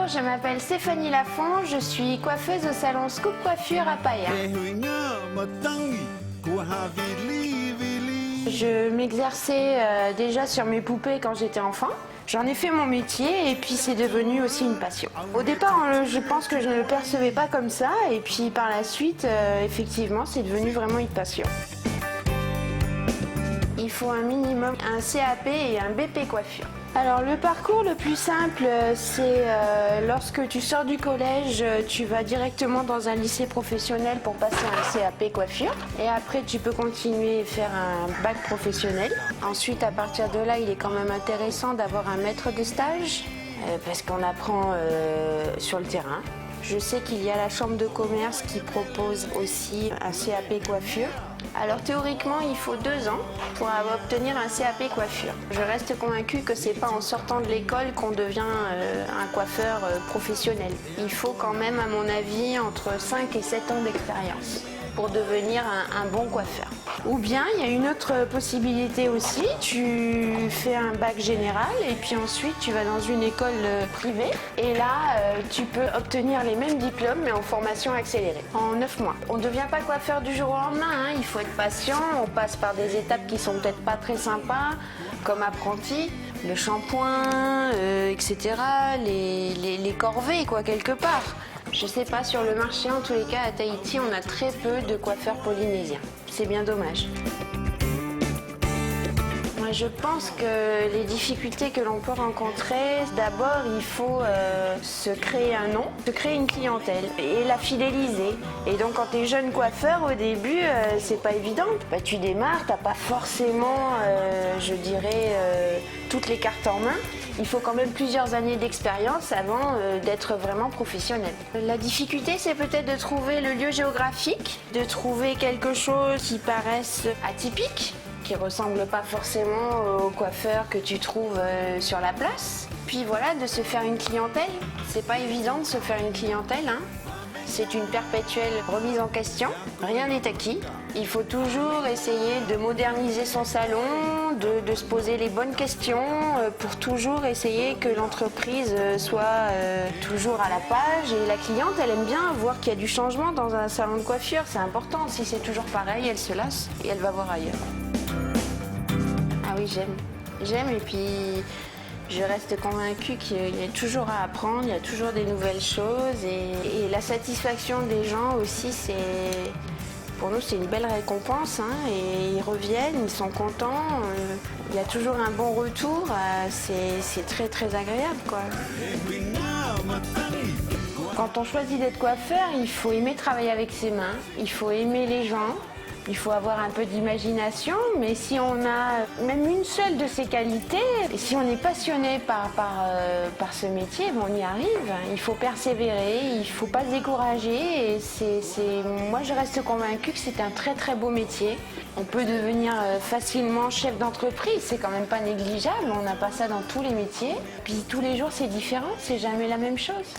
je m'appelle Stéphanie Lafont, je suis coiffeuse au salon Scoop Coiffure à Paia. Je m'exerçais déjà sur mes poupées quand j'étais enfant. J'en ai fait mon métier et puis c'est devenu aussi une passion. Au départ, je pense que je ne le percevais pas comme ça et puis par la suite, effectivement, c'est devenu vraiment une passion. Il faut un minimum un CAP et un BP coiffure. Alors le parcours le plus simple, c'est lorsque tu sors du collège, tu vas directement dans un lycée professionnel pour passer un CAP coiffure. Et après, tu peux continuer et faire un bac professionnel. Ensuite, à partir de là, il est quand même intéressant d'avoir un maître de stage parce qu'on apprend sur le terrain. Je sais qu'il y a la chambre de commerce qui propose aussi un CAP coiffure. Alors théoriquement, il faut 2 ans pour obtenir un CAP coiffure. Je reste convaincue que c'est pas en sortant de l'école qu'on devient un coiffeur professionnel. Il faut quand même, à mon avis, entre 5 et 7 ans d'expérience pour devenir un bon coiffeur. Ou bien, il y a une autre possibilité aussi, tu fais un bac général et puis ensuite tu vas dans une école privée et là, tu peux obtenir les mêmes diplômes mais en formation accélérée, en 9 mois. On ne devient pas coiffeur du jour au lendemain, hein. Il faut être patient, on passe par des étapes qui sont peut-être pas très sympas, comme apprenti, le shampoing, etc., les corvées, quoi, quelque part. Je sais pas, sur le marché, en tous les cas, à Tahiti, on a très peu de coiffeurs polynésiens. C'est bien dommage. Moi, je pense que les difficultés que l'on peut rencontrer, d'abord, il faut se créer un nom, se créer une clientèle et la fidéliser. Et donc, quand tu es jeune coiffeur, au début, c'est pas évident. Bah, tu démarres, t'as pas forcément, je dirais, toutes les cartes en main. Il faut quand même plusieurs années d'expérience avant d'être vraiment professionnel. La difficulté, c'est peut-être de trouver le lieu géographique, de trouver quelque chose qui paraisse atypique, qui ne ressemble pas forcément aux coiffeurs que tu trouves sur la place. Puis voilà, de se faire une clientèle. C'est pas évident de se faire une clientèle, hein. C'est une perpétuelle remise en question. Rien n'est acquis. Il faut toujours essayer de moderniser son salon, de se poser les bonnes questions pour toujours essayer que l'entreprise soit toujours à la page. Et la cliente, elle aime bien voir qu'il y a du changement dans un salon de coiffure. C'est important. Si c'est toujours pareil, elle se lasse et elle va voir ailleurs. Ah oui, j'aime. J'aime et puis je reste convaincue qu'il y a toujours à apprendre, il y a toujours des nouvelles choses et la satisfaction des gens aussi, pour nous, c'est une belle récompense, hein, et ils reviennent, ils sont contents, il y a toujours un bon retour, c'est très très agréable, quoi. Quand on choisit d'être coiffeur, il faut aimer travailler avec ses mains, il faut aimer les gens. Il faut avoir un peu d'imagination, mais si on a même une seule de ces qualités, et si on est passionné par ce métier, on y arrive. Il faut persévérer, il ne faut pas se décourager. Et moi, je reste convaincue que c'est un très très beau métier. On peut devenir facilement chef d'entreprise, c'est quand même pas négligeable. On n'a pas ça dans tous les métiers. Puis tous les jours, c'est différent, c'est jamais la même chose.